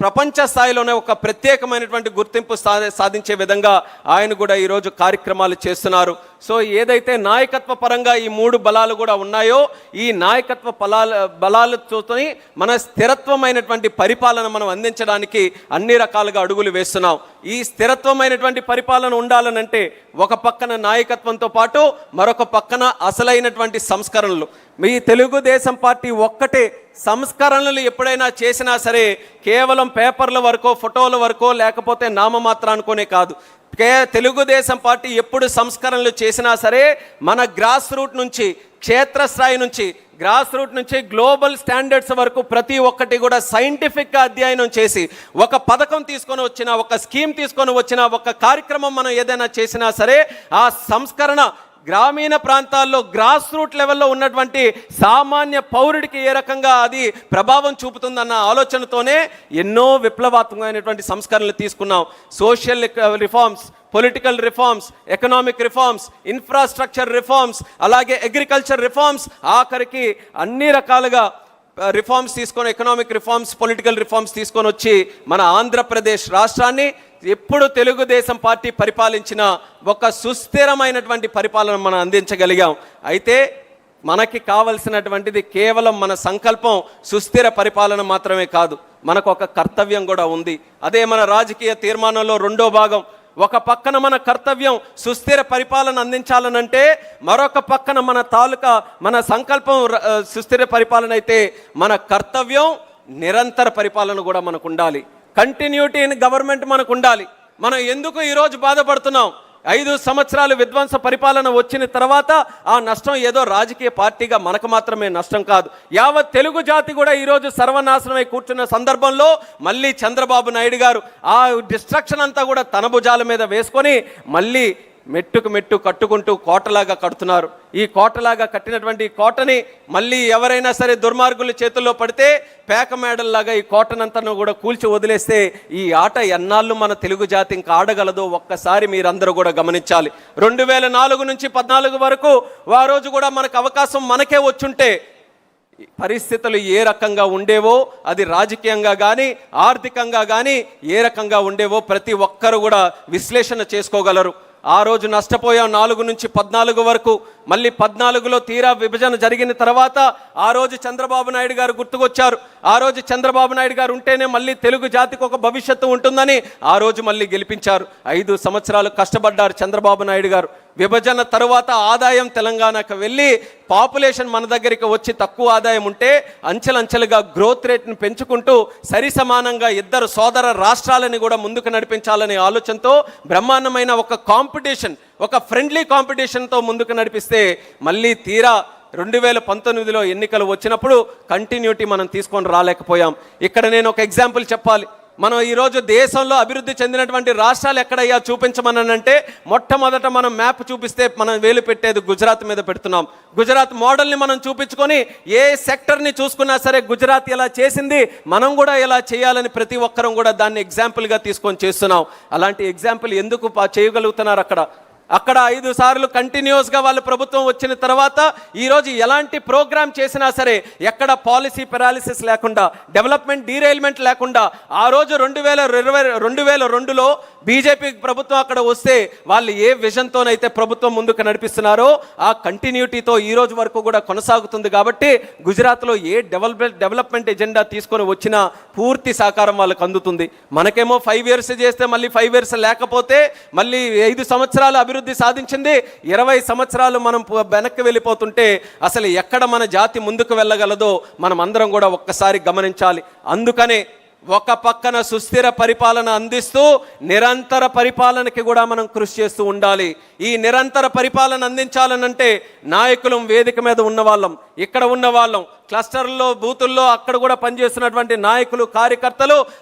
ప్రపంచ స్థాయిలోనే ఒక ప్రత్యేకమైనటువంటి గుర్తింపు సాధించే విధంగా ఆయన కూడా ఈరోజు కార్యక్రమాలు చేస్తున్నారు. సో ఏదైతే నాయకత్వ పరంగా ఈ 3 బలాలు కూడా ఉన్నాయో, ఈ నాయకత్వ బలాలతో మన స్థిరత్వమైనటువంటి పరిపాలన మనం అందించడానికి అన్ని రకాలుగా అడుగులు వేస్తున్నాం. ఈ స్థిరత్వమైనటువంటి పరిపాలన ఉండాలనంటే ఒక పక్కన నాయకత్వంతో పాటు మరొక పక్కన అసలైనటువంటి సంస్కరణలు. మీ తెలుగుదేశం పార్టీ ఒక్కటే సంస్కరణలు ఎప్పుడైనా చేసినా సరే కేవలం పేపర్ల వరకో ఫోటోల వరకో లేకపోతే నామమాత్రానికోనే కాదు. తెలుగుదేశం పార్టీ ఎప్పుడు సంస్కరణలు చేసినా సరే మన గ్రాస్ రూట్ నుంచి, క్షేత్రస్థాయి నుంచి, గ్రాస్ రూట్ నుంచి గ్లోబల్ స్టాండర్డ్స్ వరకు ప్రతి ఒక్కటి కూడా సైంటిఫిక్గా అధ్యయనం చేసి ఒక పథకం తీసుకొని వచ్చిన, ఒక స్కీమ్ తీసుకొని వచ్చిన, ఒక కార్యక్రమం మనం ఏదైనా చేసినా సరే ఆ సంస్కరణ గ్రామీణ ప్రాంతాల్లో గ్రాస్ రూట్ లెవెల్లో ఉన్నటువంటి సామాన్య పౌరుడికి ఏ రకంగా అది ప్రభావం చూపుతుందన్న ఆలోచనతోనే ఎన్నో విప్లవాత్మకమైనటువంటి సంస్కరణలు తీసుకున్నాం. Social reforms, political reforms, economic reforms, infrastructure reforms, అలాగే అగ్రికల్చర్ రిఫార్మ్స్, ఆఖరికి అన్ని రకాలుగా రిఫార్మ్స్ తీసుకొని, ఎకనామిక్ రిఫార్మ్స్, పొలిటికల్ రిఫార్మ్స్ తీసుకొని వచ్చి మన ఆంధ్రప్రదేశ్ రాష్ట్రాన్ని ఎప్పుడు తెలుగుదేశం పార్టీ పరిపాలించిన ఒక సుస్థిరమైనటువంటి పరిపాలన మనం అందించగలిగాం. అయితే మనకి కావలసినటువంటిది కేవలం మన సంకల్పం సుస్థిర పరిపాలన మాత్రమే కాదు, మనకు ఒక కర్తవ్యం కూడా ఉంది. అదే మన రాజకీయ తీర్మానంలో 2వ భాగం. ఒక పక్కన మన కర్తవ్యం సుస్థిర పరిపాలన అందించాలనంటే, మరొక పక్కన మన సంకల్పం సుస్థిర పరిపాలన అయితే మన కర్తవ్యం నిరంతర పరిపాలన కూడా మనకు ఉండాలి. కంటిన్యూటీ ఇన్ గవర్నమెంట్ మనకు ఉండాలి. మనం ఎందుకు ఈరోజు బాధపడుతున్నాం? 5 సంవత్సరాలు విధ్వంస పరిపాలన వచ్చిన తర్వాత ఆ నష్టం ఏదో రాజకీయ పార్టీగా మనకు మాత్రమే నష్టం కాదు, యావత్ తెలుగు జాతి కూడా ఈరోజు సర్వనాశనమై కూర్చున్న సందర్భంలో మళ్ళీ చంద్రబాబు నాయుడు గారు ఆ డిస్ట్రక్షన్ అంతా కూడా తన భుజాల మీద వేసుకొని మళ్ళీ మెట్టుకు మెట్టు కట్టుకుంటూ కోటలాగా కడుతున్నారు. ఈ కోటలాగా కట్టినటువంటి కోటని మళ్ళీ ఎవరైనా సరే దుర్మార్గుల చేతుల్లో పడితే పేక మేడల్లాగా ఈ కోటనంతను కూడా కూల్చి వదిలేస్తే ఈ ఆట ఎన్నాళ్ళు మన తెలుగు జాతి ఇంకా ఆడగలదో ఒక్కసారి మీరందరూ కూడా గమనించాలి. 2004 నుంచి 14 వరకు ఆ రోజు కూడా మనకు అవకాశం మనకే వచ్చుంటే పరిస్థితులు ఏ రకంగా ఉండేవో, అది రాజకీయంగా కానీ ఆర్థికంగా కానీ ఏ రకంగా ఉండేవో ప్రతి ఒక్కరు కూడా విశ్లేషణ చేసుకోగలరు. ఆ రోజు నష్టపోయాం 4 నుంచి 14 వరకు. మళ్ళీ 14లో తీరా విభజన జరిగిన తర్వాత ఆ రోజు చంద్రబాబు నాయుడు గారు గుర్తుకొచ్చారు. ఆ రోజు చంద్రబాబు నాయుడు గారు ఉంటేనే మళ్ళీ తెలుగు జాతికి ఒక భవిష్యత్తు ఉంటుందని ఆ రోజు మళ్ళీ గెలిపించారు. 5 సంవత్సరాలు కష్టపడ్డారు చంద్రబాబు నాయుడు గారు. విభజన తరువాత ఆదాయం తెలంగాణకు వెళ్ళి పాపులేషన్ మన దగ్గరికి వచ్చి తక్కువ ఆదాయం ఉంటే అంచెలంచెలుగా గ్రోత్ రేట్ని పెంచుకుంటూ సరి సమానంగా 2 సోదర రాష్ట్రాలని కూడా ముందుకు నడిపించాలనే ఆలోచనతో బ్రహ్మాండమైన ఒక కాంపిటీషన్, ఒక ఫ్రెండ్లీ కాంపిటీషన్తో ముందుకు నడిపిస్తే మళ్ళీ తీరా 2019లో ఎన్నికలు వచ్చినప్పుడు కంటిన్యూటీ మనం తీసుకొని రాలేకపోయాం. ఇక్కడ నేను ఒక ఎగ్జాంపుల్ చెప్పాలి. మనం ఈరోజు దేశంలో అభివృద్ధి చెందినటువంటి రాష్ట్రాలు ఎక్కడయ్యా చూపించమనంటే, మొట్టమొదట మనం మ్యాప్ చూపిస్తే మనం వేలు పెట్టేది గుజరాత్ మీద పెడుతున్నాం. గుజరాత్ మోడల్ని మనం చూపించుకొని ఏ సెక్టర్ని చూసుకున్నా సరే గుజరాత్ ఎలా చేసింది, మనం కూడా ఎలా చేయాలని ప్రతి ఒక్కరం కూడా దాన్ని ఎగ్జాంపుల్గా తీసుకొని చేస్తున్నాం. అలాంటి ఎగ్జాంపుల్ ఎందుకు చేయగలుగుతున్నారు? అక్కడ 5 సార్లు కంటిన్యూస్గా వాళ్ళ ప్రభుత్వం వచ్చిన తర్వాత ఈరోజు ఎలాంటి ప్రోగ్రామ్ చేసినా సరే ఎక్కడ పాలసీ పెరాలిసిస్ లేకుండా, డెవలప్మెంట్ డీరైల్మెంట్ లేకుండా, ఆ రోజు 2022లో బీజేపీ ప్రభుత్వం అక్కడ వస్తే వాళ్ళు ఏ విజన్తోనైతే ప్రభుత్వం ముందుకు నడిపిస్తున్నారో ఆ కంటిన్యూటీతో ఈ రోజు వరకు కూడా కొనసాగుతుంది. కాబట్టి గుజరాత్లో ఏ డెవలప్మెంట్ ఎజెండా తీసుకొని వచ్చినా పూర్తి సహకారం వాళ్ళకు అందుతుంది. మనకేమో 5 years చేస్తే మళ్ళీ 5 years లేకపోతే మళ్ళీ 5 సంవత్సరాలు అభివృద్ధి సాధించింది, 20 సంవత్సరాలు మనం వెనక్కి వెళ్ళిపోతుంటే అసలు ఎక్కడ మన జాతి ముందుకు వెళ్ళగలదో మనం అందరం కూడా ఒక్కసారి గమనించాలి. అందుకనే ఒక పక్కన సుస్థిర పరిపాలన అందిస్తూ నిరంతర పరిపాలనకి కూడా మనం కృషి చేస్తూ ఉండాలి. ఈ నిరంతర పరిపాలన అందించాలనంటే నాయకులు వేదిక మీద ఉన్నవాళ్ళం, ఇక్కడ ఉన్నవాళ్ళం, క్లస్టర్లో బూతుల్లో అక్కడ కూడా పనిచేస్తున్నటువంటి నాయకులు, కార్యకర్తలు